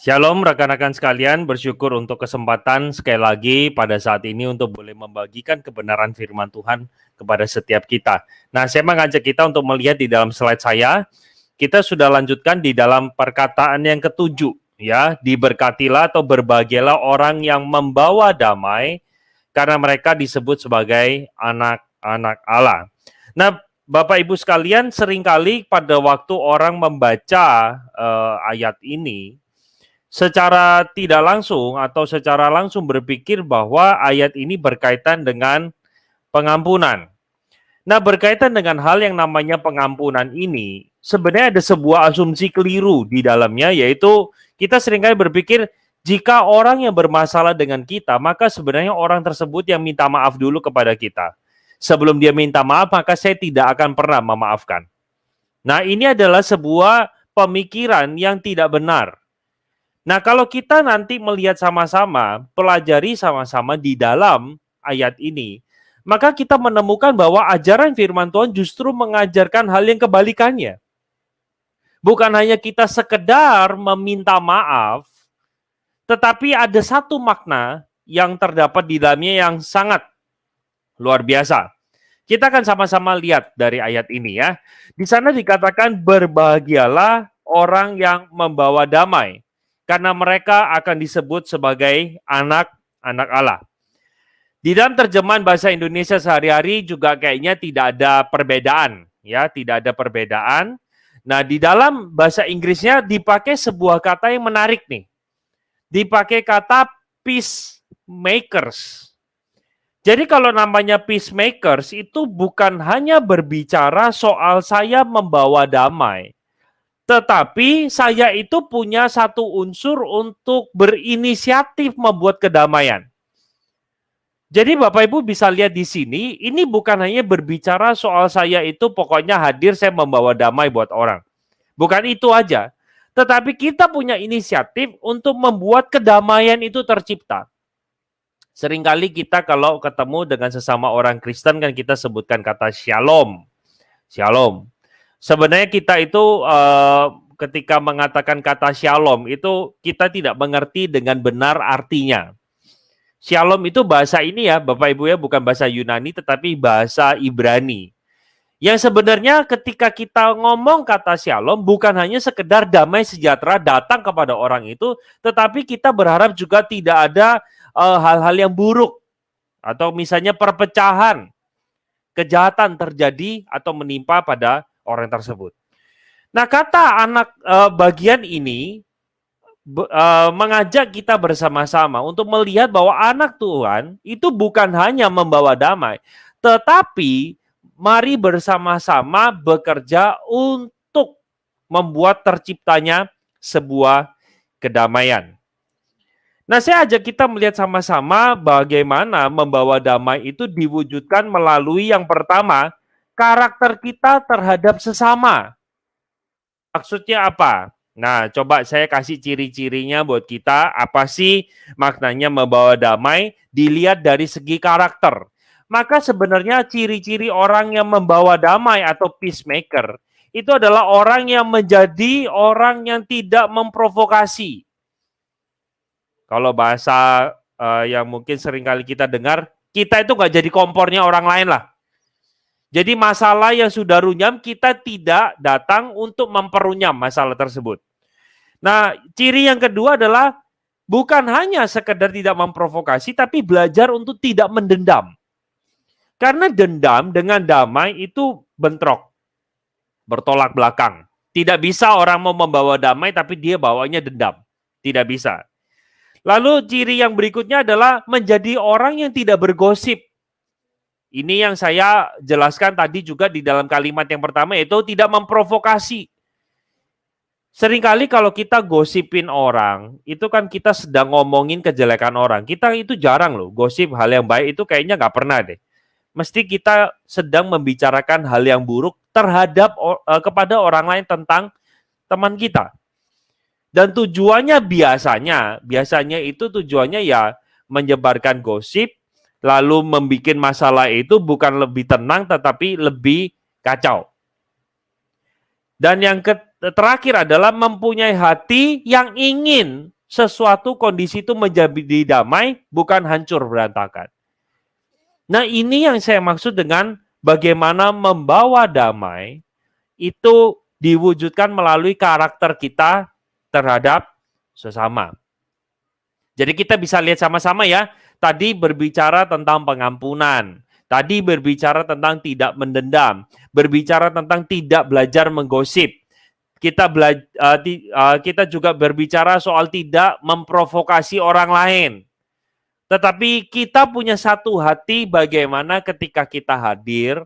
Shalom rekan-rekan sekalian, bersyukur untuk kesempatan sekali lagi pada saat ini untuk boleh membagikan kebenaran firman Tuhan kepada setiap kita. Nah, saya mengajak kita untuk melihat di dalam slide saya, kita sudah lanjutkan di dalam perkataan yang ketujuh, ya, diberkatilah atau berbahagialah orang yang membawa damai, karena mereka disebut sebagai anak-anak Allah. Nah, Bapak Ibu sekalian, seringkali pada waktu orang membaca ayat ini, secara tidak langsung atau secara langsung berpikir bahwa ayat ini berkaitan dengan pengampunan. Nah, berkaitan dengan hal yang namanya pengampunan ini, sebenarnya ada sebuah asumsi keliru di dalamnya, yaitu kita seringkali berpikir jika orang yang bermasalah dengan kita, maka sebenarnya orang tersebut yang minta maaf dulu kepada kita. Sebelum dia minta maaf, maka saya tidak akan pernah memaafkan. Nah, ini adalah sebuah pemikiran yang tidak benar. Nah, kalau kita nanti melihat sama-sama, pelajari sama-sama di dalam ayat ini, maka kita menemukan bahwa ajaran firman Tuhan justru mengajarkan hal yang kebalikannya. Bukan hanya kita sekedar meminta maaf, tetapi ada satu makna yang terdapat di dalamnya yang sangat luar biasa. Kita akan sama-sama lihat dari ayat ini ya. Di sana dikatakan berbahagialah orang yang membawa damai, karena mereka akan disebut sebagai anak-anak Allah. Di dalam terjemahan bahasa Indonesia sehari-hari juga kayaknya tidak ada perbedaan, ya, tidak ada perbedaan. Nah, di dalam bahasa Inggrisnya dipakai sebuah kata yang menarik nih. Dipakai kata peacemakers. Jadi kalau namanya peacemakers itu bukan hanya berbicara soal saya membawa damai, tetapi saya itu punya satu unsur untuk berinisiatif membuat kedamaian. Jadi Bapak Ibu bisa lihat di sini, ini bukan hanya berbicara soal saya itu pokoknya hadir saya membawa damai buat orang. Bukan itu aja, tetapi kita punya inisiatif untuk membuat kedamaian itu tercipta. Seringkali kita kalau ketemu dengan sesama orang Kristen kan kita sebutkan kata shalom. Shalom. Sebenarnya kita itu ketika mengatakan kata shalom itu kita tidak mengerti dengan benar artinya. Shalom itu bahasa ini ya Bapak Ibu ya, bukan bahasa Yunani tetapi bahasa Ibrani. Yang sebenarnya ketika kita ngomong kata shalom bukan hanya sekedar damai sejahtera datang kepada orang itu, tetapi kita berharap juga tidak ada hal-hal yang buruk atau misalnya perpecahan, kejahatan terjadi atau menimpa pada orang tersebut. Nah, kata anak bagian ini mengajak kita bersama-sama untuk melihat bahwa anak Tuhan itu bukan hanya membawa damai, tetapi mari bersama-sama bekerja untuk membuat terciptanya sebuah kedamaian. Nah, saya ajak kita melihat sama-sama bagaimana membawa damai itu diwujudkan melalui yang pertama, karakter kita terhadap sesama. Maksudnya apa? Nah, coba saya kasih ciri-cirinya buat kita. Apa sih maknanya membawa damai? Dilihat dari segi karakter. Maka sebenarnya ciri-ciri orang yang membawa damai atau peacemaker itu adalah orang yang menjadi orang yang tidak memprovokasi. Kalau bahasa yang mungkin sering kali kita dengar, kita itu nggak jadi kompornya orang lain lah. Jadi masalah yang sudah runyam, kita tidak datang untuk memperunyam masalah tersebut. Nah, ciri yang kedua adalah bukan hanya sekedar tidak memprovokasi, tapi belajar untuk tidak mendendam. Karena dendam dengan damai itu bentrok, bertolak belakang. Tidak bisa orang mau membawa damai, tapi dia bawanya dendam. Tidak bisa. Lalu ciri yang berikutnya adalah menjadi orang yang tidak bergosip. Ini yang saya jelaskan tadi juga di dalam kalimat yang pertama, yaitu tidak memprovokasi. Seringkali kalau kita gosipin orang, itu kan kita sedang ngomongin kejelekan orang. Kita itu jarang loh, gosip hal yang baik itu kayaknya nggak pernah deh. Mesti kita sedang membicarakan hal yang buruk terhadap kepada orang lain tentang teman kita. Dan tujuannya biasanya itu tujuannya ya menyebarkan gosip, lalu membuat masalah itu bukan lebih tenang tetapi lebih kacau. Dan yang terakhir adalah mempunyai hati yang ingin sesuatu kondisi itu menjadi damai, bukan hancur berantakan. Nah, ini yang saya maksud dengan bagaimana membawa damai itu diwujudkan melalui karakter kita terhadap sesama. Jadi kita bisa lihat sama-sama ya, tadi berbicara tentang pengampunan, tadi berbicara tentang tidak mendendam, berbicara tentang tidak belajar menggosip. Kita juga berbicara soal tidak memprovokasi orang lain. Tetapi kita punya satu hati bagaimana ketika kita hadir,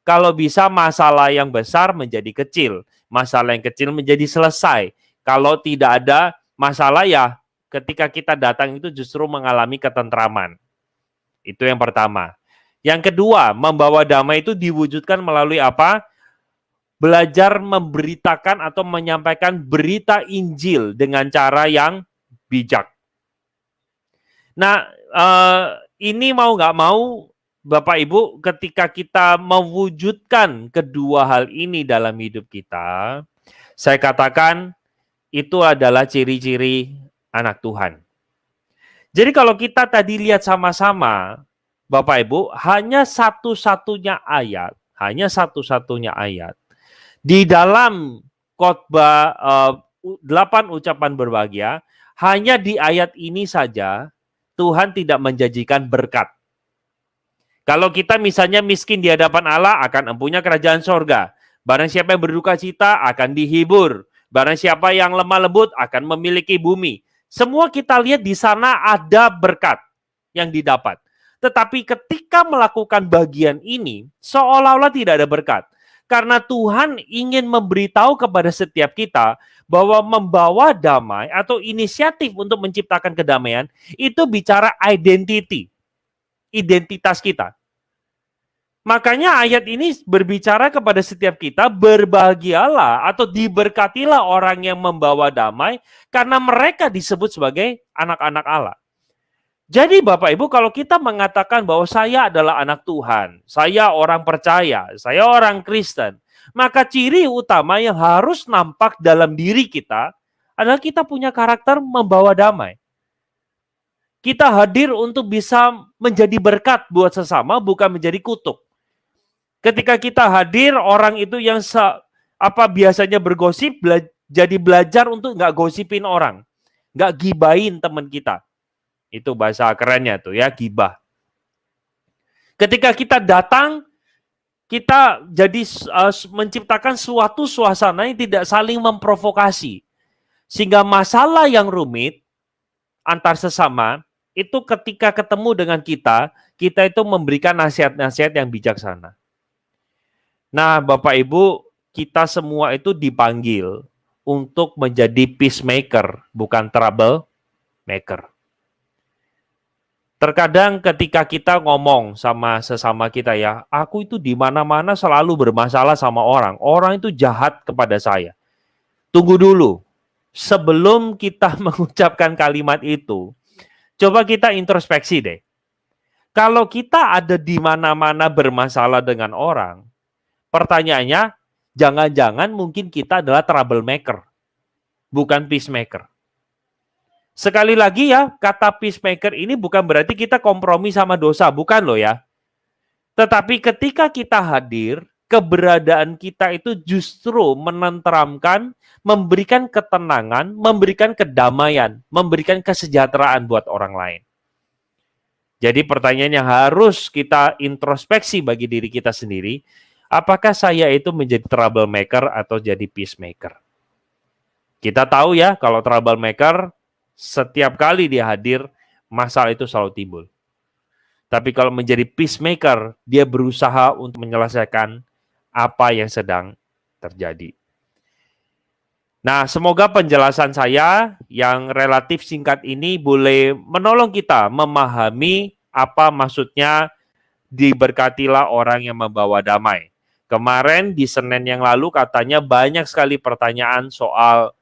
kalau bisa masalah yang besar menjadi kecil, masalah yang kecil menjadi selesai. Kalau tidak ada masalah ya ketika kita datang itu justru mengalami ketentraman. Itu yang pertama. Yang kedua, membawa damai itu diwujudkan melalui apa? Belajar memberitakan atau menyampaikan berita Injil dengan cara yang bijak. Nah, ini mau nggak mau, Bapak Ibu, ketika kita mewujudkan kedua hal ini dalam hidup kita, saya katakan itu adalah ciri-ciri anak Tuhan. Jadi kalau kita tadi lihat sama-sama, Bapak Ibu, hanya satu-satunya ayat di dalam khotbah 8 ucapan berbahagia, hanya di ayat ini saja Tuhan tidak menjanjikan berkat. Kalau kita misalnya miskin di hadapan Allah, akan empunya kerajaan sorga. Barang siapa yang berduka cita akan dihibur. Barang siapa yang lemah lembut akan memiliki bumi. Semua kita lihat di sana ada berkat yang didapat. Tetapi ketika melakukan bagian ini, seolah-olah tidak ada berkat. Karena Tuhan ingin memberitahu kepada setiap kita bahwa membawa damai atau inisiatif untuk menciptakan kedamaian itu bicara identitas kita. Makanya ayat ini berbicara kepada setiap kita, berbahagialah atau diberkatilah orang yang membawa damai karena mereka disebut sebagai anak-anak Allah. Jadi Bapak Ibu, kalau kita mengatakan bahwa saya adalah anak Tuhan, saya orang percaya, saya orang Kristen, maka ciri utama yang harus nampak dalam diri kita adalah kita punya karakter membawa damai. Kita hadir untuk bisa menjadi berkat buat sesama, bukan menjadi kutuk. Ketika kita hadir, orang itu yang biasanya bergosip, jadi belajar untuk nggak gosipin orang, nggak gibahin teman kita. Itu bahasa kerennya tuh ya, gibah. Ketika kita datang, kita jadi menciptakan suatu suasana yang tidak saling memprovokasi. Sehingga masalah yang rumit antar sesama, itu ketika ketemu dengan kita itu memberikan nasihat-nasihat yang bijaksana. Nah, Bapak Ibu, kita semua itu dipanggil untuk menjadi peacemaker, bukan troublemaker. Terkadang ketika kita ngomong sama sesama kita ya, aku itu di mana-mana selalu bermasalah sama orang. Orang itu jahat kepada saya. Tunggu dulu. Sebelum kita mengucapkan kalimat itu, coba kita introspeksi deh. Kalau kita ada di mana-mana bermasalah dengan orang, pertanyaannya, jangan-jangan mungkin kita adalah troublemaker, bukan peacemaker. Sekali lagi ya, kata peacemaker ini bukan berarti kita kompromi sama dosa, bukan loh ya. Tetapi ketika kita hadir, keberadaan kita itu justru menenteramkan, memberikan ketenangan, memberikan kedamaian, memberikan kesejahteraan buat orang lain. Jadi pertanyaan yang harus kita introspeksi bagi diri kita sendiri, apakah saya itu menjadi troublemaker atau jadi peacemaker? Kita tahu ya, kalau troublemaker, setiap kali dia hadir, masalah itu selalu timbul. Tapi kalau menjadi peacemaker, dia berusaha untuk menyelesaikan apa yang sedang terjadi. Nah, semoga penjelasan saya yang relatif singkat ini boleh menolong kita memahami apa maksudnya diberkatilah orang yang membawa damai. Kemarin di Senin yang lalu katanya banyak sekali pertanyaan soal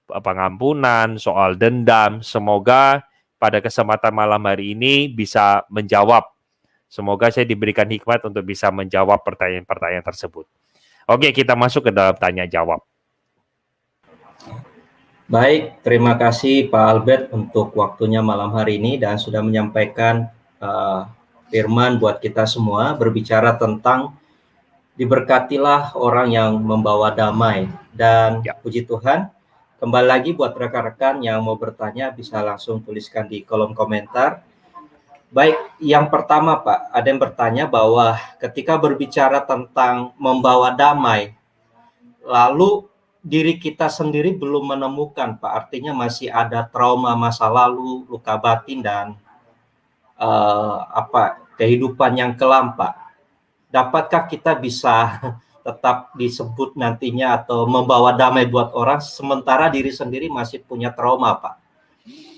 pengampunan, soal dendam. Semoga pada kesempatan malam hari ini bisa menjawab. Semoga saya diberikan hikmat untuk bisa menjawab pertanyaan-pertanyaan tersebut. Oke, kita masuk ke dalam tanya jawab. Baik, terima kasih Pak Albert untuk waktunya malam hari ini dan sudah menyampaikan firman buat kita semua berbicara tentang diberkatilah orang yang membawa damai. Dan Ya. puji Tuhan, kembali lagi buat rekan-rekan yang mau bertanya bisa langsung tuliskan di kolom komentar. Baik, yang pertama Pak, ada yang bertanya bahwa ketika berbicara tentang membawa damai, lalu diri kita sendiri belum menemukan Pak, artinya masih ada trauma masa lalu, luka batin dan kehidupan yang kelam Pak. Dapatkah kita bisa tetap disebut nantinya atau membawa damai buat orang sementara diri sendiri masih punya trauma Pak?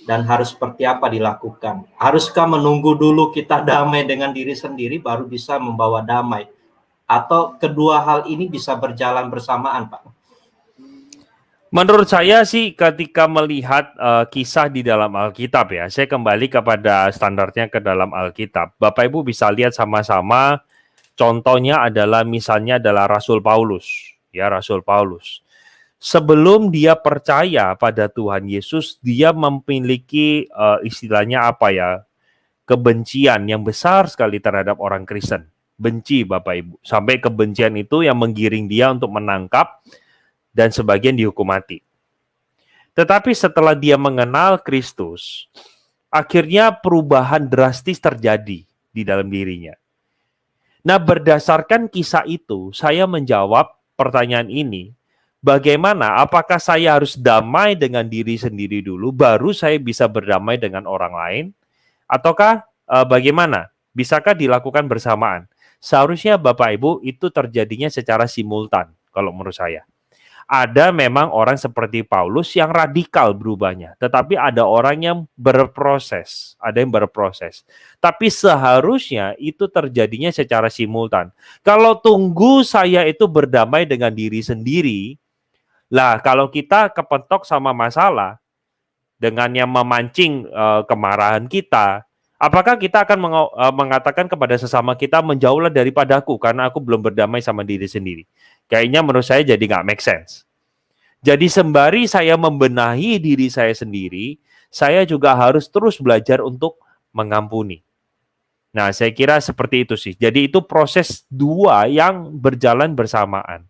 Dan harus seperti apa dilakukan? Haruskah menunggu dulu kita damai dengan diri sendiri baru bisa membawa damai? Atau kedua hal ini bisa berjalan bersamaan Pak? Menurut saya sih ketika melihat kisah di dalam Alkitab ya, saya kembali kepada standarnya ke dalam Alkitab. Bapak Ibu bisa lihat sama-sama, contohnya adalah misalnya adalah Rasul Paulus. Ya, Rasul Paulus. Sebelum dia percaya pada Tuhan Yesus, dia memiliki istilahnya apa ya, kebencian yang besar sekali terhadap orang Kristen. Benci Bapak Ibu. Sampai kebencian itu yang menggiring dia untuk menangkap dan sebagian dihukum mati. Tetapi setelah dia mengenal Kristus, akhirnya perubahan drastis terjadi di dalam dirinya. Nah, berdasarkan kisah itu, saya menjawab pertanyaan ini, bagaimana, apakah saya harus damai dengan diri sendiri dulu, baru saya bisa berdamai dengan orang lain? Ataukah bagaimana? Bisakah dilakukan bersamaan? Seharusnya Bapak Ibu itu terjadinya secara simultan, kalau menurut saya. Ada memang orang seperti Paulus yang radikal berubahnya, tetapi ada orang yang berproses, ada yang berproses. Tapi seharusnya itu terjadinya secara simultan. Kalau tunggu saya itu berdamai dengan diri sendiri, lah kalau kita kepentok sama masalah dengan yang memancing kemarahan kita, apakah kita akan mengatakan kepada sesama kita menjauhlah daripadaku karena aku belum berdamai sama diri sendiri? Kayaknya menurut saya jadi nggak make sense. Jadi sembari saya membenahi diri saya sendiri, saya juga harus terus belajar untuk mengampuni. Nah, saya kira seperti itu sih. Jadi itu proses dua yang berjalan bersamaan.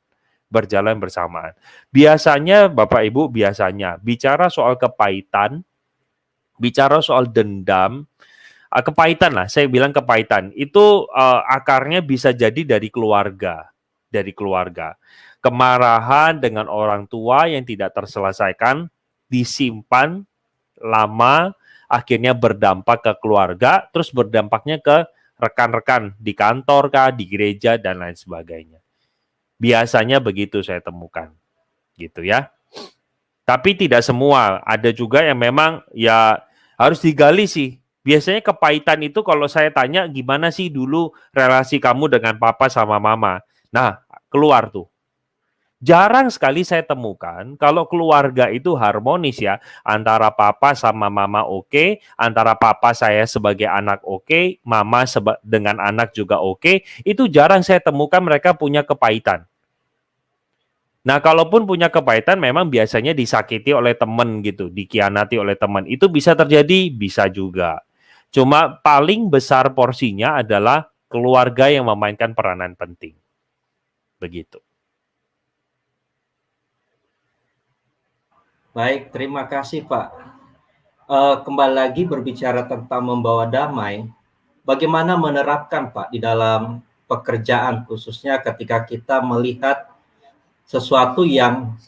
Berjalan bersamaan. Biasanya, Bapak Ibu, biasanya bicara soal kepahitan, bicara soal dendam, kepahitan lah, saya bilang kepahitan. Itu akarnya bisa jadi dari keluarga. Dari keluarga. Kemarahan dengan orang tua yang tidak terselesaikan, disimpan lama, akhirnya berdampak ke keluarga, terus berdampaknya ke rekan-rekan di kantor kah, di gereja, dan lain sebagainya. Biasanya begitu saya temukan. Gitu ya. Tapi tidak semua. Ada juga yang memang ya harus digali sih. Biasanya kepahitan itu kalau saya tanya gimana sih dulu relasi kamu dengan papa sama mama. Nah, keluar tuh. Jarang sekali saya temukan kalau keluarga itu harmonis ya. Antara papa sama mama oke, antara papa saya sebagai anak oke, mama dengan anak juga oke. Itu jarang saya temukan mereka punya kepahitan. Nah, kalaupun punya kepahitan memang biasanya disakiti oleh teman gitu, dikhianati oleh teman. Itu bisa terjadi, bisa juga. Cuma paling besar porsinya adalah keluarga yang memainkan peranan penting. Begitu. Baik, terima kasih Pak. Kembali lagi berbicara tentang membawa damai, bagaimana menerapkan Pak di dalam pekerjaan khususnya ketika kita melihat sesuatu yang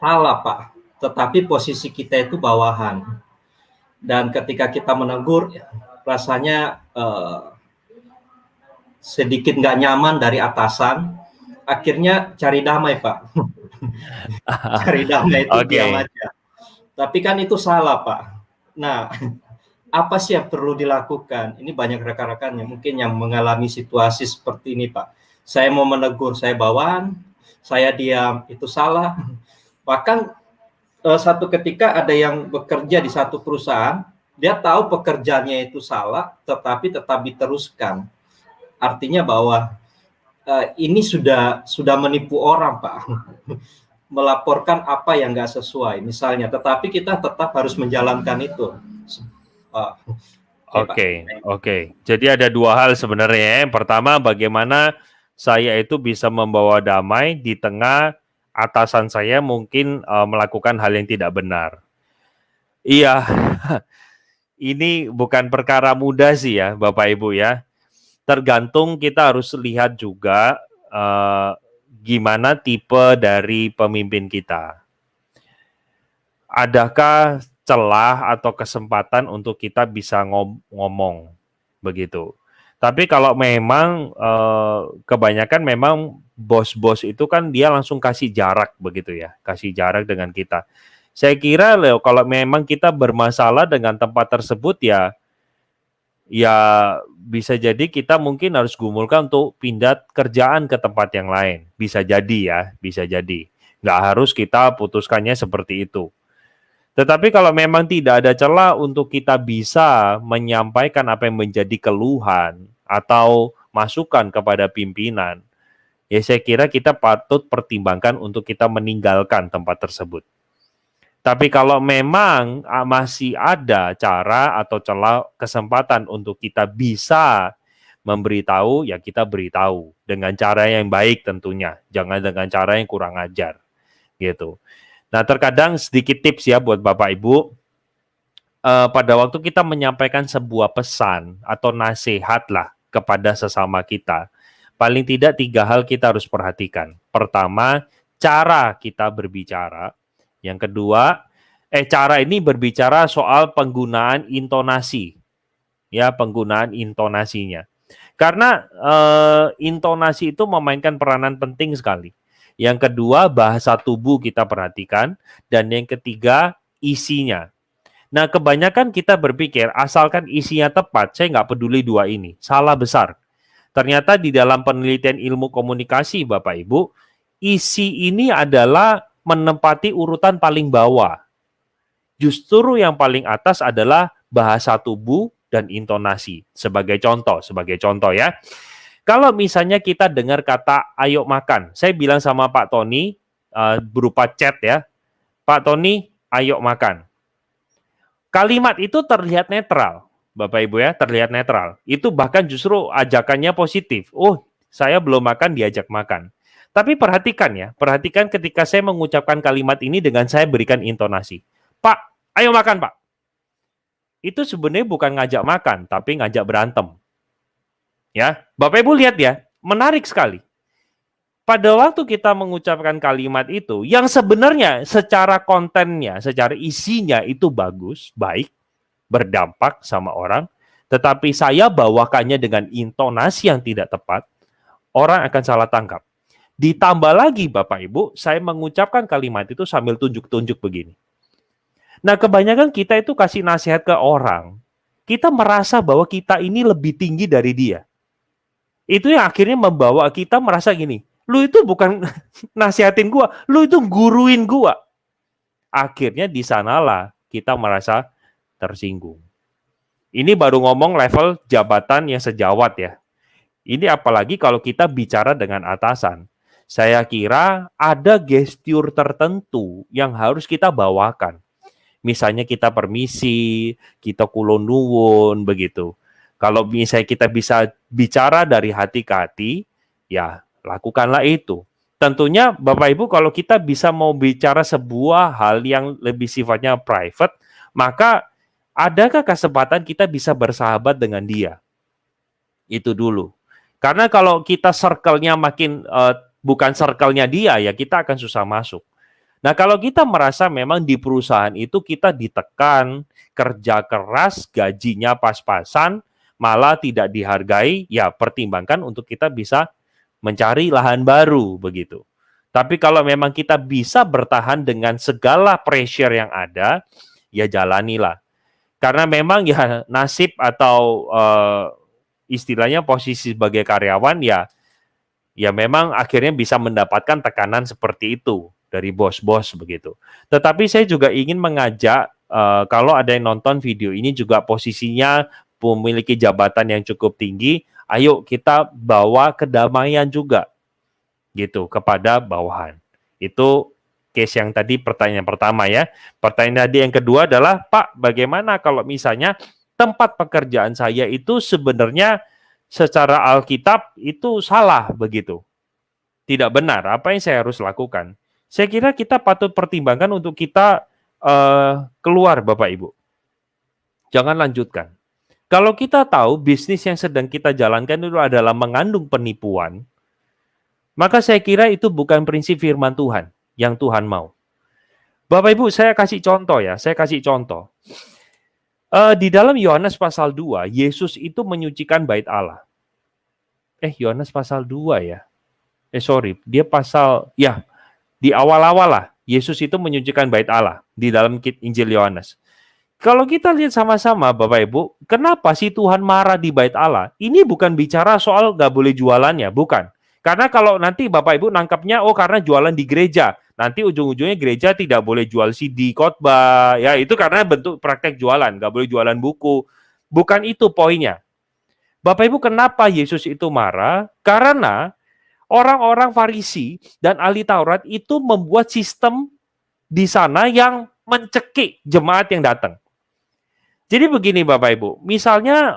salah Pak, tetapi posisi kita itu bawahan. Dan ketika kita menegur, rasanya sedikit nggak nyaman dari atasan, akhirnya cari damai Pak. Cari damai itu diam aja. Tapi kan itu salah Pak. Nah, apa sih yang perlu dilakukan? Ini banyak rekan-rekan yang mungkin yang mengalami situasi seperti ini Pak. Saya mau menegur, saya bawaan, saya diam, itu salah. Bahkan satu ketika ada yang bekerja di satu perusahaan, dia tahu pekerjaannya itu salah, tetapi tetap diteruskan. Artinya bahwa ini sudah menipu orang Pak. melaporkan apa yang nggak sesuai, misalnya, tetapi kita tetap harus menjalankan itu. Oke. Jadi ada dua hal sebenarnya. Yang pertama, bagaimana saya itu bisa membawa damai di tengah atasan saya mungkin melakukan hal yang tidak benar. Iya, ini bukan perkara mudah sih ya, Bapak Ibu ya. Tergantung kita harus lihat juga gimana tipe dari pemimpin kita. Adakah celah atau kesempatan untuk kita bisa ngomong begitu. Tapi kalau memang kebanyakan memang bos-bos itu kan dia langsung kasih jarak begitu ya, kasih jarak dengan kita. Saya kira kalau memang kita bermasalah dengan tempat tersebut ya bisa jadi kita mungkin harus gumulkan untuk pindah kerjaan ke tempat yang lain. Bisa jadi ya, bisa jadi. Nggak harus kita putuskannya seperti itu. Tetapi kalau memang tidak ada celah untuk kita bisa menyampaikan apa yang menjadi keluhan atau masukan kepada pimpinan, ya saya kira kita patut pertimbangkan untuk kita meninggalkan tempat tersebut. Tapi kalau memang masih ada cara atau celah kesempatan untuk kita bisa memberitahu, ya kita beritahu dengan cara yang baik tentunya, jangan dengan cara yang kurang ajar, gitu. Nah, terkadang sedikit tips ya buat Bapak Ibu, pada waktu kita menyampaikan sebuah pesan atau nasihat lah kepada sesama kita, paling tidak 3 hal kita harus perhatikan. Pertama, cara kita berbicara. Yang kedua, cara ini berbicara soal penggunaan intonasi, ya penggunaan intonasinya. Karena intonasi itu memainkan peranan penting sekali. Yang kedua, bahasa tubuh kita perhatikan. Dan yang ketiga, isinya. Nah, kebanyakan kita berpikir, asalkan isinya tepat, saya nggak peduli 2 ini. Salah besar. Ternyata di dalam penelitian ilmu komunikasi, Bapak Ibu, isi ini adalah menempati urutan paling bawah. Justru yang paling atas adalah bahasa tubuh dan intonasi. Sebagai contoh ya. Kalau misalnya kita dengar kata ayo makan, saya bilang sama Pak Tony berupa chat ya, Pak Tony ayo makan. Kalimat itu terlihat netral, Bapak Ibu ya, terlihat netral. Itu bahkan justru ajakannya positif. Oh, saya belum makan diajak makan. Tapi perhatikan ketika saya mengucapkan kalimat ini dengan saya berikan intonasi. Pak, ayo makan Pak. Itu sebenarnya bukan ngajak makan, tapi ngajak berantem. Ya, Bapak Ibu lihat ya, menarik sekali. Pada waktu kita mengucapkan kalimat itu, yang sebenarnya secara kontennya, secara isinya itu bagus, baik, berdampak sama orang, tetapi saya bawakannya dengan intonasi yang tidak tepat, orang akan salah tangkap. Ditambah lagi Bapak Ibu, saya mengucapkan kalimat itu sambil tunjuk-tunjuk begini. Nah, kebanyakan kita itu kasih nasihat ke orang, kita merasa bahwa kita ini lebih tinggi dari dia. Itu yang akhirnya membawa kita merasa gini, lu itu bukan nasihatin gua, lu itu guruin gua. Akhirnya di sanalah kita merasa tersinggung. Ini baru ngomong level jabatan yang sejawat ya. Ini apalagi kalau kita bicara dengan atasan. Saya kira ada gestur tertentu yang harus kita bawakan. Misalnya kita permisi, kita kulon nuwun, begitu. Kalau misalnya kita bisa bicara dari hati ke hati, ya lakukanlah itu. Tentunya Bapak Ibu kalau kita bisa mau bicara sebuah hal yang lebih sifatnya private, maka adakah kesempatan kita bisa bersahabat dengan dia? Itu dulu. Karena kalau kita circle-nya makin bukan circle-nya dia, ya kita akan susah masuk. Nah, kalau kita merasa memang di perusahaan itu kita ditekan, kerja keras, gajinya pas-pasan, malah tidak dihargai, ya pertimbangkan untuk kita bisa mencari lahan baru, begitu. Tapi kalau memang kita bisa bertahan dengan segala pressure yang ada, ya jalanilah. Karena memang ya nasib atau istilahnya posisi sebagai karyawan ya memang akhirnya bisa mendapatkan tekanan seperti itu dari bos-bos begitu. Tetapi saya juga ingin mengajak kalau ada yang nonton video ini juga posisinya memiliki jabatan yang cukup tinggi, ayo kita bawa kedamaian juga gitu kepada bawahan. Itu case yang tadi pertanyaan pertama ya. Pertanyaan tadi yang kedua adalah, Pak, bagaimana kalau misalnya tempat pekerjaan saya itu sebenarnya secara Alkitab itu salah begitu. Tidak benar, apa yang saya harus lakukan? Saya kira kita patut pertimbangkan untuk kita keluar Bapak Ibu. Jangan lanjutkan. Kalau kita tahu bisnis yang sedang kita jalankan itu adalah mengandung penipuan, maka saya kira itu bukan prinsip firman Tuhan yang Tuhan mau. Bapak Ibu, saya kasih contoh ya, di dalam Yohanes pasal 2, Yesus itu menyucikan bait Allah. Yohanes pasal 2 ya. Dia pasal, ya, di awal-awal lah, Yesus itu menyucikan bait Allah di dalam Injil Yohanes. Kalau kita lihat sama-sama Bapak Ibu, kenapa sih Tuhan marah di bait Allah? Ini bukan bicara soal nggak boleh jualannya, bukan. Karena kalau nanti Bapak Ibu nangkapnya, karena jualan di gereja, nanti ujung-ujungnya gereja tidak boleh jual CD khotbah, ya itu karena bentuk praktek jualan, nggak boleh jualan buku. Bukan itu poinnya. Bapak Ibu, kenapa Yesus itu marah? Karena orang-orang Farisi dan ahli Taurat itu membuat sistem di sana yang mencekik jemaat yang datang. Jadi begini Bapak Ibu, misalnya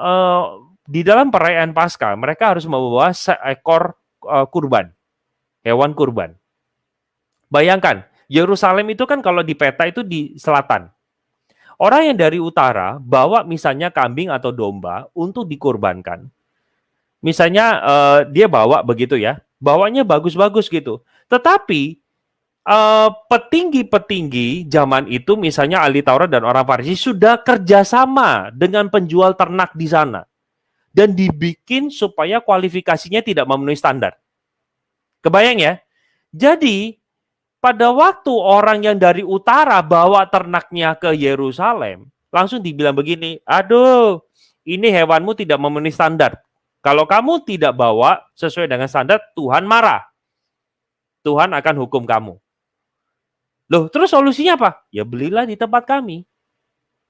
di dalam perayaan Paskah mereka harus membawa seekor kurban, hewan kurban. Bayangkan, Yerusalem itu kan kalau di peta itu di selatan. Orang yang dari utara bawa misalnya kambing atau domba untuk dikurbankan. Misalnya dia bawa begitu ya, bawanya bagus-bagus gitu. Tetapi petinggi-petinggi zaman itu, misalnya ahli Taurat dan orang Farisi, sudah kerjasama dengan penjual ternak di sana. Dan dibikin supaya kualifikasinya tidak memenuhi standar. Kebayang ya? Jadi, pada waktu orang yang dari utara bawa ternaknya ke Yerusalem, langsung dibilang begini, aduh, ini hewanmu tidak memenuhi standar. Kalau kamu tidak bawa sesuai dengan standar, Tuhan marah. Tuhan akan hukum kamu. Loh, terus solusinya apa? Ya belilah di tempat kami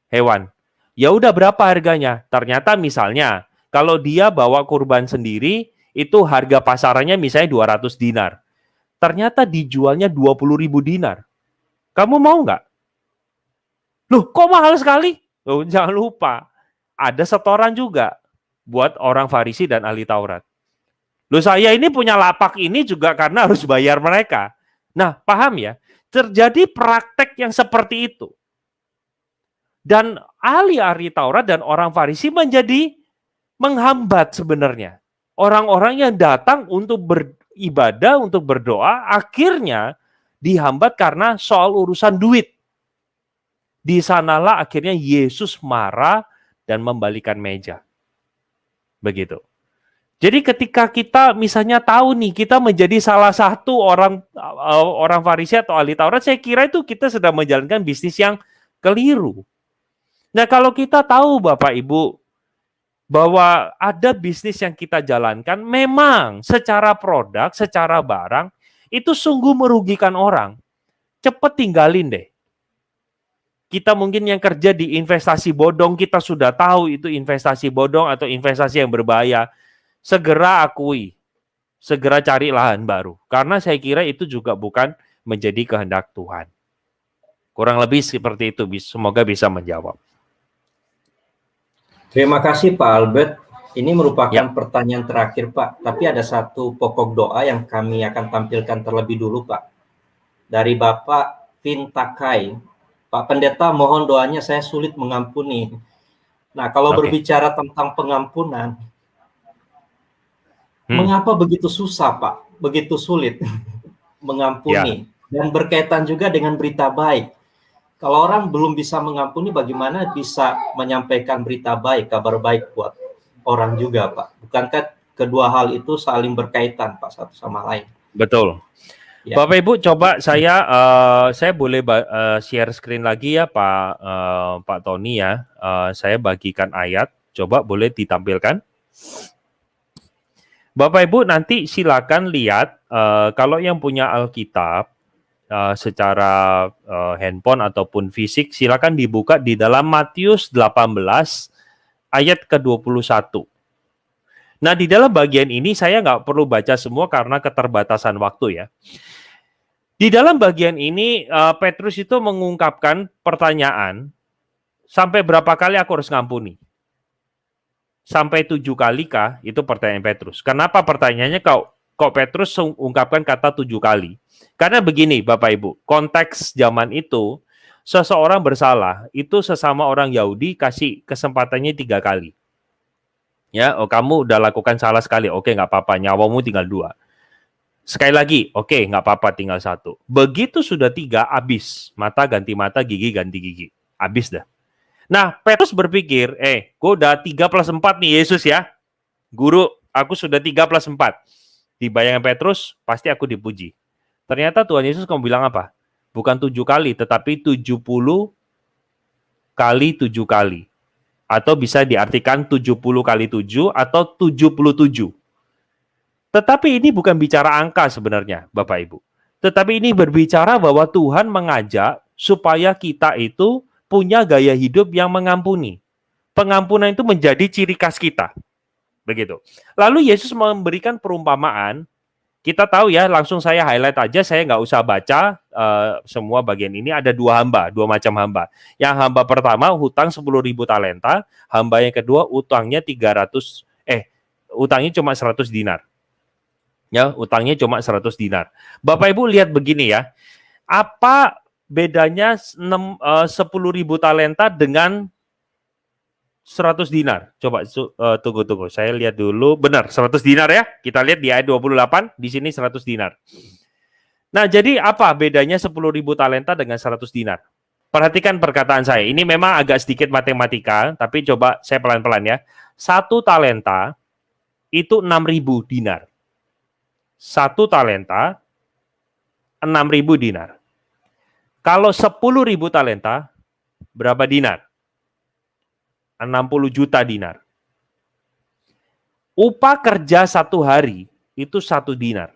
hewan. Ya udah, berapa harganya? Ternyata misalnya kalau dia bawa kurban sendiri, itu harga pasarannya misalnya 200 dinar. Ternyata dijualnya 20.000 dinar. Kamu mau nggak? Loh, kok mahal sekali? Loh, jangan lupa, ada setoran juga buat orang Farisi dan ahli Taurat. Loh, saya ini punya lapak ini juga karena harus bayar mereka. Nah, paham ya? Terjadi praktek yang seperti itu. Dan ahli-ahli Taurat dan orang Farisi menjadi menghambat sebenarnya. Orang-orang yang datang untuk beribadah, untuk berdoa, akhirnya dihambat karena soal urusan duit. Di sanalah akhirnya Yesus marah dan membalikan meja. Begitu. Jadi ketika kita misalnya tahu nih, kita menjadi salah satu orang Farisi atau ahli Taurat, saya kira itu kita sedang menjalankan bisnis yang keliru. Nah, kalau kita tahu Bapak Ibu bahwa ada bisnis yang kita jalankan memang secara produk, secara barang itu sungguh merugikan orang, cepet tinggalin deh. Kita mungkin yang kerja di investasi bodong, kita sudah tahu itu investasi bodong atau investasi yang berbahaya. Segera akui, segera cari lahan baru. Karena saya kira itu juga bukan menjadi kehendak Tuhan. Kurang lebih seperti itu, semoga bisa menjawab. Terima kasih Pak Albert. Ini merupakan pertanyaan terakhir Pak. Tapi ada satu pokok doa yang kami akan tampilkan terlebih dulu Pak. Dari Bapak Vintakai. Pak Pendeta, mohon doanya, saya sulit mengampuni. Nah, kalau berbicara tentang pengampunan, mengapa begitu susah, Pak? Begitu sulit mengampuni. Dan berkaitan juga dengan berita baik. Kalau orang belum bisa mengampuni, bagaimana bisa menyampaikan berita baik, kabar baik buat orang juga, Pak? Bukankah kedua hal itu saling berkaitan, Pak, satu sama lain? Betul. Ya. Bapak Ibu, coba saya boleh share screen lagi ya, Pak Tony ya. Saya bagikan ayat. Coba boleh ditampilkan. Bapak Ibu nanti silakan lihat kalau yang punya Alkitab secara handphone ataupun fisik, silakan dibuka di dalam Matius 18 ayat ke-21. Nah, di dalam bagian ini saya nggak perlu baca semua karena keterbatasan waktu ya. Di dalam bagian ini, Petrus itu mengungkapkan pertanyaan, sampai berapa kali aku harus ngampuni? Sampai 7 kali kah? Itu pertanyaan Petrus. Kenapa pertanyaannya kok Petrus ungkapkan kata 7 kali? Karena begini Bapak Ibu, konteks zaman itu, seseorang bersalah, itu sesama orang Yahudi kasih kesempatannya 3 kali. Ya, kamu udah lakukan salah sekali, oke nggak apa-apa, nyawamu tinggal 2. Sekali lagi, oke nggak apa-apa, tinggal 1. Begitu sudah 3, habis. Mata ganti mata, gigi ganti gigi. Habis dah. Nah, Petrus berpikir, gue udah 3 plus 4 nih Yesus ya. Guru, aku sudah 3 plus 4. Di bayangan Petrus, pasti aku dipuji. Ternyata Tuhan Yesus kamu bilang apa? Bukan 7 kali, tetapi 70 kali 7 kali. Atau bisa diartikan 70 kali 7 atau 77. Tetapi ini bukan bicara angka sebenarnya, Bapak Ibu. Tetapi ini berbicara bahwa Tuhan mengajak supaya kita itu punya gaya hidup yang mengampuni. Pengampunan itu menjadi ciri khas kita. Begitu. Lalu Yesus memberikan perumpamaan. Kita tahu ya, langsung saya highlight aja, saya nggak usah baca semua bagian ini. Ada 2 hamba, 2 macam hamba. Yang hamba pertama hutang 10.000 talenta, hamba yang kedua utangnya utangnya cuma 100 dinar. Ya, utangnya cuma 100 dinar. Bapak Ibu lihat begini ya. Apa bedanya 10.000 talenta dengan 100 dinar? Coba tunggu. Saya lihat dulu. Benar, 100 dinar ya. Kita lihat di ayat 28, di sini 100 dinar. Nah, jadi apa bedanya 10.000 talenta dengan 100 dinar? Perhatikan perkataan saya. Ini memang agak sedikit matematika, tapi coba saya pelan-pelan ya. 1 talenta itu 6.000 dinar. 1 talenta 6.000 dinar. Kalau 10.000 talenta, berapa dinar? 60 juta dinar. Upah kerja 1 hari itu 1 dinar.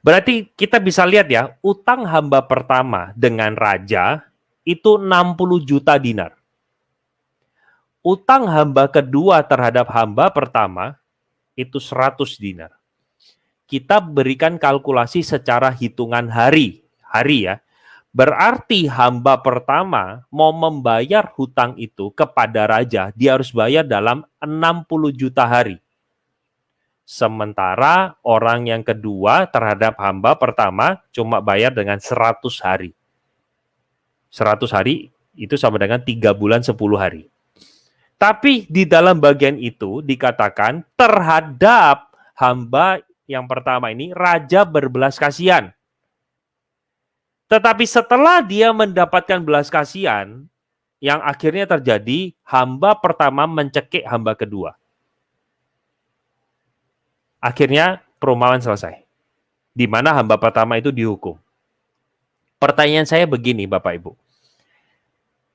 Berarti kita bisa lihat ya, utang hamba pertama dengan raja itu 60 juta dinar. Utang hamba kedua terhadap hamba pertama itu 100 dinar. Kita berikan kalkulasi secara hitungan hari ya. Berarti hamba pertama mau membayar hutang itu kepada raja, dia harus bayar dalam 60 juta hari. Sementara orang yang kedua terhadap hamba pertama cuma bayar dengan 100 hari. 100 hari itu sama dengan 3 bulan 10 hari. Tapi di dalam bagian itu dikatakan terhadap hamba yang pertama ini, raja berbelas kasihan. Tetapi setelah dia mendapatkan belas kasihan, yang akhirnya terjadi, hamba pertama mencekik hamba kedua. Akhirnya perumpamaan selesai. Di mana hamba pertama itu dihukum. Pertanyaan saya begini, Bapak Ibu.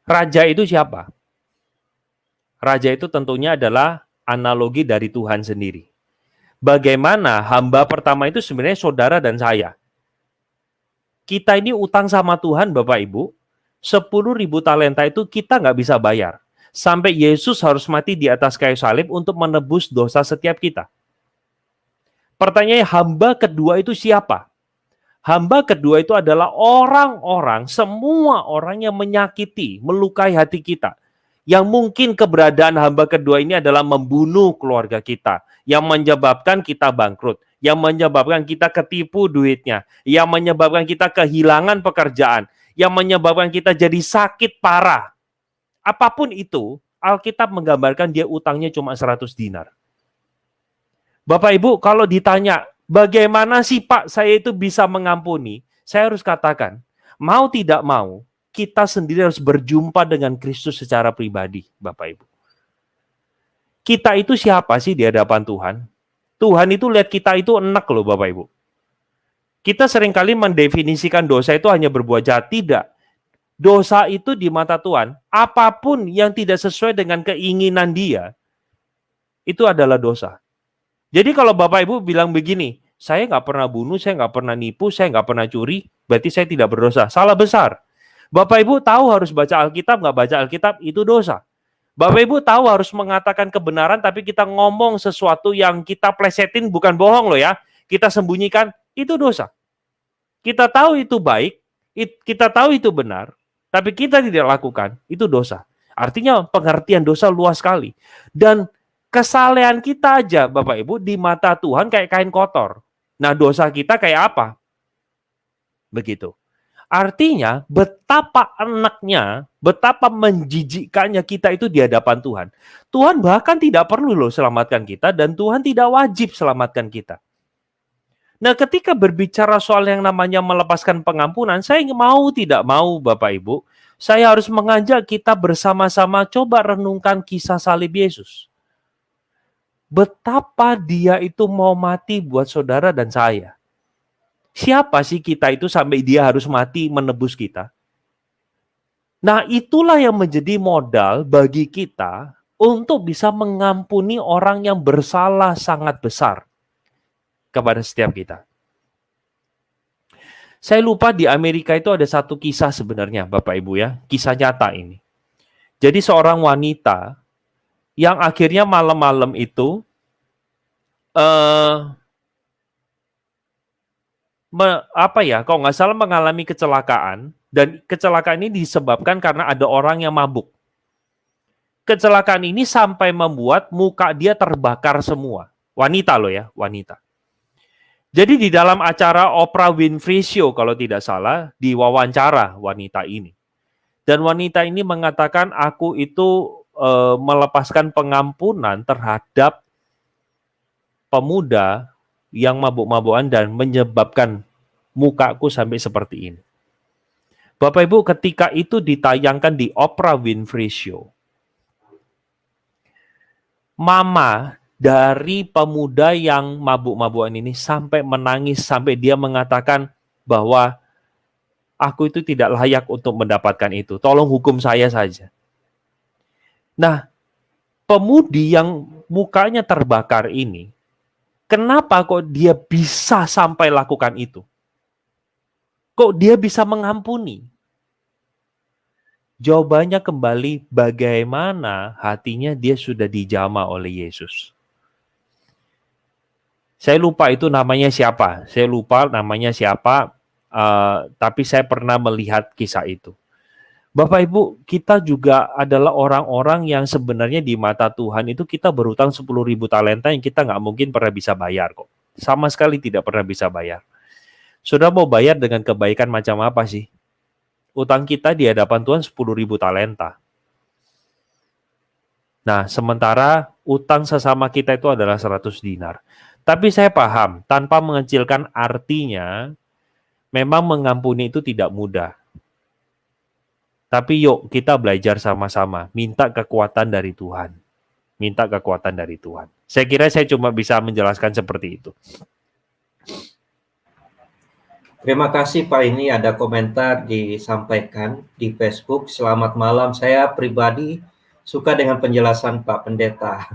Raja itu siapa? Raja itu tentunya adalah analogi dari Tuhan sendiri. Bagaimana hamba pertama itu sebenarnya saudara dan saya. Kita ini utang sama Tuhan Bapak Ibu, 10.000 talenta itu kita nggak bisa bayar. Sampai Yesus harus mati di atas kayu salib untuk menebus dosa setiap kita. Pertanyaannya, hamba kedua itu siapa? Hamba kedua itu adalah orang-orang, semua orang yang menyakiti, melukai hati kita. Yang mungkin keberadaan hamba kedua ini adalah membunuh keluarga kita, yang menyebabkan kita bangkrut, yang menyebabkan kita ketipu duitnya, yang menyebabkan kita kehilangan pekerjaan, yang menyebabkan kita jadi sakit parah. Apapun itu, Alkitab menggambarkan dia utangnya cuma 100 dinar. Bapak Ibu, kalau ditanya, bagaimana sih Pak saya itu bisa mengampuni? Saya harus katakan, mau tidak mau, kita sendiri harus berjumpa dengan Kristus secara pribadi, Bapak Ibu. Kita itu siapa sih di hadapan Tuhan? Tuhan itu lihat kita itu enak loh, Bapak Ibu. Kita seringkali mendefinisikan dosa itu hanya berbuat jahat. Tidak. Dosa itu di mata Tuhan, apapun yang tidak sesuai dengan keinginan dia, itu adalah dosa. Jadi kalau Bapak Ibu bilang begini, saya nggak pernah bunuh, saya nggak pernah nipu, saya nggak pernah curi, berarti saya tidak berdosa. Salah besar. Bapak Ibu tahu harus baca Alkitab, nggak baca Alkitab, itu dosa. Bapak Ibu tahu harus mengatakan kebenaran, tapi kita ngomong sesuatu yang kita plesetin bukan bohong loh ya. Kita sembunyikan, itu dosa. Kita tahu itu baik, kita tahu itu benar, tapi kita tidak lakukan, itu dosa. Artinya pengertian dosa luas sekali. Dan kesalehan kita aja, Bapak Ibu, di mata Tuhan kayak kain kotor. Nah, dosa kita kayak apa? Begitu. Artinya betapa enaknya, betapa menjijikkannya kita itu di hadapan Tuhan. Tuhan bahkan tidak perlu loh selamatkan kita, dan Tuhan tidak wajib selamatkan kita. Nah, ketika berbicara soal yang namanya melepaskan pengampunan, saya mau tidak mau Bapak Ibu, saya harus mengajak kita bersama-sama coba renungkan kisah salib Yesus. Betapa dia itu mau mati buat saudara dan saya. Siapa sih kita itu sampai dia harus mati menebus kita? Nah, itulah yang menjadi modal bagi kita untuk bisa mengampuni orang yang bersalah sangat besar kepada setiap kita. Saya lupa di Amerika itu ada satu kisah sebenarnya, Bapak Ibu ya, kisah nyata ini. Jadi seorang wanita yang akhirnya malam-malam itu kalau nggak salah mengalami kecelakaan, dan kecelakaan ini disebabkan karena ada orang yang mabuk. Kecelakaan ini sampai membuat muka dia terbakar semua. Wanita loh ya, wanita. Jadi di dalam acara Oprah Winfrey Show kalau tidak salah, diwawancara wanita ini. Dan wanita ini mengatakan, aku itu melepaskan pengampunan terhadap pemuda yang mabuk-mabukan dan menyebabkan mukaku sampai seperti ini. Bapak Ibu, ketika itu ditayangkan di Oprah Winfrey Show, mama dari pemuda yang mabuk-mabukan ini sampai menangis, sampai dia mengatakan bahwa aku itu tidak layak untuk mendapatkan itu. Tolong hukum saya saja. Nah, pemudi yang mukanya terbakar ini, kenapa kok dia bisa sampai lakukan itu? Kok dia bisa mengampuni? Jawabannya kembali bagaimana hatinya dia sudah dijamah oleh Yesus. Saya lupa itu namanya siapa. Tapi saya pernah melihat kisah itu. Bapak Ibu, kita juga adalah orang-orang yang sebenarnya di mata Tuhan itu kita berutang 10.000 talenta yang kita nggak mungkin pernah bisa bayar kok. Sama sekali tidak pernah bisa bayar. Sudah mau bayar dengan kebaikan macam apa sih? Utang kita di hadapan Tuhan 10.000 talenta. Nah, sementara utang sesama kita itu adalah 100 dinar. Tapi saya paham, tanpa mengecilkan artinya, memang mengampuni itu tidak mudah. Tapi yuk kita belajar sama-sama, minta kekuatan dari Tuhan. Minta kekuatan dari Tuhan. Saya kira saya cuma bisa menjelaskan seperti itu. Terima kasih Pak, ini ada komentar disampaikan di Facebook. Selamat malam, saya pribadi suka dengan penjelasan Pak Pendeta.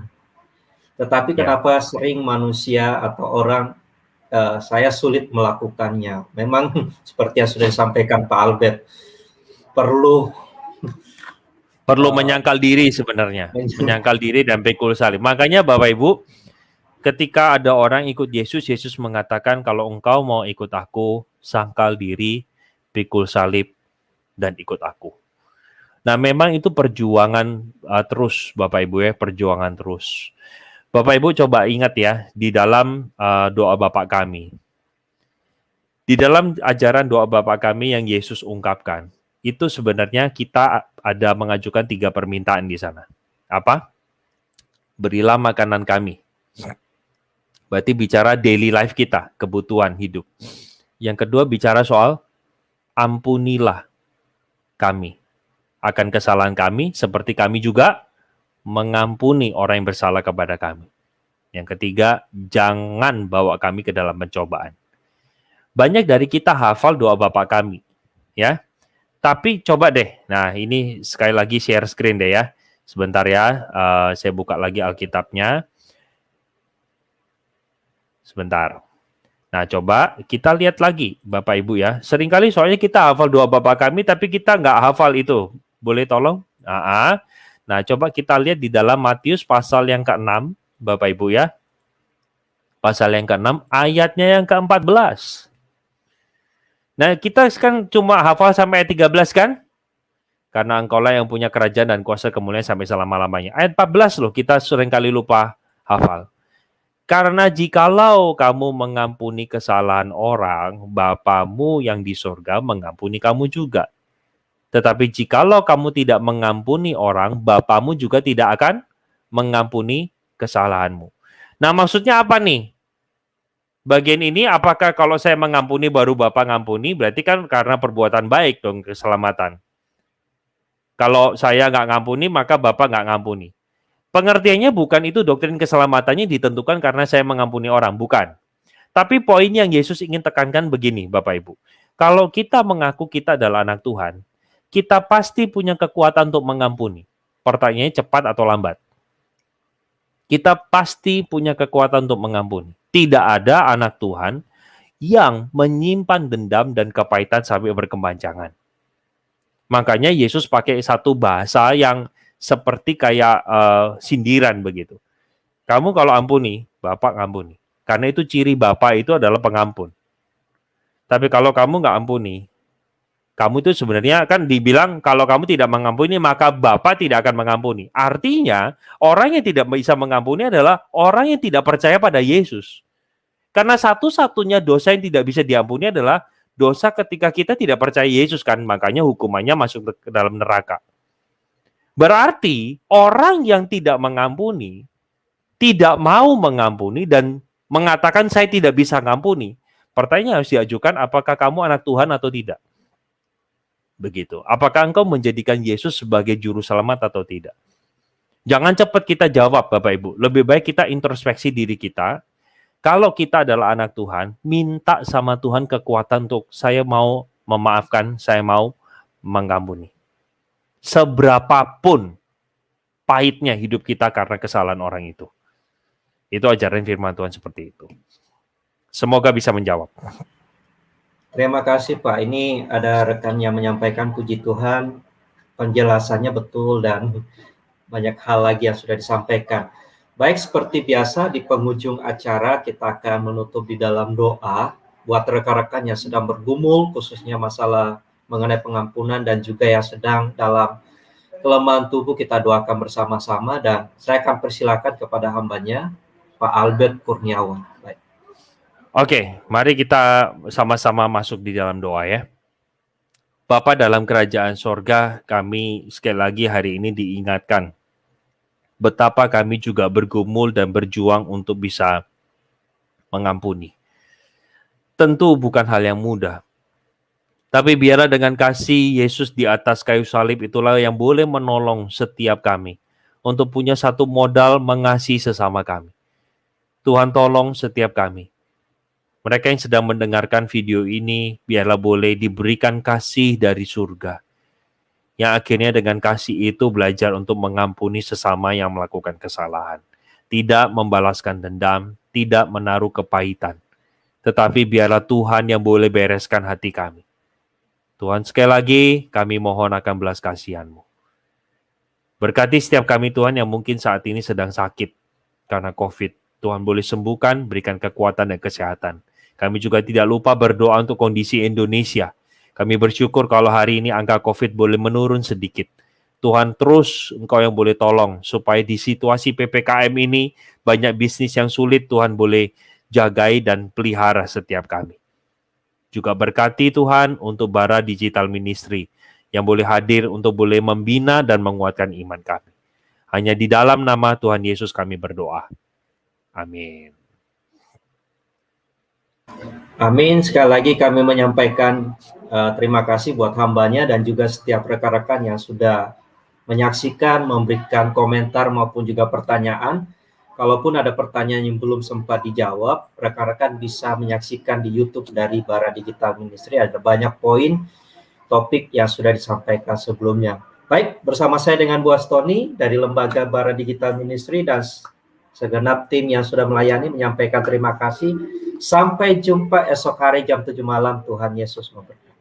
Tetapi kenapa sering manusia atau orang saya sulit melakukannya? Memang seperti yang sudah disampaikan Pak Albert, perlu menyangkal diri sebenarnya. Menyangkal diri dan pikul salib. Makanya Bapak Ibu, ketika ada orang ikut Yesus, Yesus mengatakan kalau engkau mau ikut aku, sangkal diri, pikul salib, dan ikut aku. Nah, memang itu perjuangan terus Bapak Ibu ya, perjuangan terus. Bapak Ibu coba ingat ya, di dalam doa Bapa kami. Di dalam ajaran doa Bapa kami yang Yesus ungkapkan, itu sebenarnya kita ada mengajukan 3 permintaan di sana. Apa? Berilah makanan kami. Berarti bicara daily life kita, kebutuhan hidup. Yang kedua bicara soal ampunilah kami akan kesalahan kami, seperti kami juga mengampuni orang yang bersalah kepada kami. Yang ketiga, jangan bawa kami ke dalam pencobaan. Banyak dari kita hafal doa Bapa kami, ya. Tapi coba deh, nah ini sekali lagi share screen deh ya. Sebentar ya, saya buka lagi Alkitabnya. Sebentar. Nah coba kita lihat lagi Bapak Ibu ya. Seringkali soalnya kita hafal doa Bapa kami, tapi kita nggak hafal itu. Boleh tolong? Nah coba kita lihat di dalam Matius pasal yang ke-6, Bapak Ibu ya. Pasal yang ke-6, ayatnya yang ke-14. Nah, kita kan cuma hafal sampai ayat 13 kan? Karena engkaulah yang punya kerajaan dan kuasa kemuliaan sampai selama-lamanya. Ayat 14 loh, kita seringkali lupa hafal. Karena jikalau kamu mengampuni kesalahan orang, Bapamu yang di surga mengampuni kamu juga. Tetapi jikalau kamu tidak mengampuni orang, Bapamu juga tidak akan mengampuni kesalahanmu. Nah, maksudnya apa nih? Bagian ini apakah kalau saya mengampuni baru Bapak ngampuni, berarti kan karena perbuatan baik dong keselamatan. Kalau saya nggak ngampuni, maka Bapak nggak ngampuni. Pengertiannya bukan itu doktrin keselamatannya ditentukan karena saya mengampuni orang, bukan. Tapi poin yang Yesus ingin tekankan begini, Bapak Ibu. Kalau kita mengaku kita adalah anak Tuhan, kita pasti punya kekuatan untuk mengampuni. Pertanyaannya cepat atau lambat. Kita pasti punya kekuatan untuk mengampuni. Tidak ada anak Tuhan yang menyimpan dendam dan kepahitan sampai berkepanjangan. Makanya Yesus pakai satu bahasa yang seperti kayak sindiran begitu. Kamu kalau ampuni, Bapak ngampuni. Karena itu ciri Bapak itu adalah pengampun. Tapi kalau kamu nggak ampuni, kamu itu sebenarnya kan dibilang kalau kamu tidak mengampuni, maka Bapa tidak akan mengampuni. Artinya, orang yang tidak bisa mengampuni adalah orang yang tidak percaya pada Yesus. Karena satu-satunya dosa yang tidak bisa diampuni adalah dosa ketika kita tidak percaya Yesus kan. Makanya hukumannya masuk ke dalam neraka. Berarti, orang yang tidak mengampuni, tidak mau mengampuni dan mengatakan saya tidak bisa mengampuni. Pertanyaan harus diajukan, apakah kamu anak Tuhan atau tidak? Begitu. Apakah engkau menjadikan Yesus sebagai juru selamat atau tidak? Jangan cepat kita jawab, Bapak Ibu. Lebih baik kita introspeksi diri kita. Kalau kita adalah anak Tuhan, minta sama Tuhan kekuatan untuk saya mau memaafkan, saya mau mengampuni. Seberapapun pahitnya hidup kita karena kesalahan orang itu. Itu ajaran firman Tuhan seperti itu. Semoga bisa menjawab. Terima kasih Pak. Ini ada rekan yang menyampaikan puji Tuhan, penjelasannya betul dan banyak hal lagi yang sudah disampaikan. Baik, seperti biasa di penghujung acara kita akan menutup di dalam doa buat rekan-rekan yang sedang bergumul, khususnya masalah mengenai pengampunan dan juga yang sedang dalam kelemahan tubuh, kita doakan bersama-sama dan saya akan persilakan kepada hambanya, Pak Albert Kurniawan. Baik. Oke, mari kita sama-sama masuk di dalam doa ya. Bapa dalam kerajaan sorga, kami sekali lagi hari ini diingatkan betapa kami juga bergumul dan berjuang untuk bisa mengampuni. Tentu bukan hal yang mudah. Tapi biarlah dengan kasih Yesus di atas kayu salib itulah yang boleh menolong setiap kami untuk punya satu modal mengasihi sesama kami. Tuhan tolong setiap kami. Mereka yang sedang mendengarkan video ini, biarlah boleh diberikan kasih dari surga. Yang akhirnya dengan kasih itu belajar untuk mengampuni sesama yang melakukan kesalahan. Tidak membalaskan dendam, tidak menaruh kepahitan. Tetapi biarlah Tuhan yang boleh bereskan hati kami. Tuhan, sekali lagi kami mohon akan belas kasihan-Mu. Berkati setiap kami Tuhan yang mungkin saat ini sedang sakit karena COVID. Tuhan boleh sembuhkan, berikan kekuatan dan kesehatan. Kami juga tidak lupa berdoa untuk kondisi Indonesia. Kami bersyukur kalau hari ini angka COVID boleh menurun sedikit. Tuhan terus Engkau yang boleh tolong supaya di situasi PPKM ini banyak bisnis yang sulit Tuhan boleh jagai dan pelihara setiap kami. Juga berkati Tuhan untuk Bara Digital Ministry yang boleh hadir untuk boleh membina dan menguatkan iman kami. Hanya di dalam nama Tuhan Yesus kami berdoa. Amin. Amin. Sekali lagi kami menyampaikan terima kasih buat hambanya dan juga setiap rekan-rekan yang sudah menyaksikan, memberikan komentar maupun juga pertanyaan. Kalaupun ada pertanyaan yang belum sempat dijawab, rekan-rekan bisa menyaksikan di YouTube dari Bara Digital Ministry. Ada banyak poin topik yang sudah disampaikan sebelumnya. Baik, bersama saya dengan Bu Astoni dari Lembaga Bara Digital Ministry dan segenap tim yang sudah melayani menyampaikan terima kasih. Sampai jumpa esok hari jam 7 malam. Tuhan Yesus memberkati.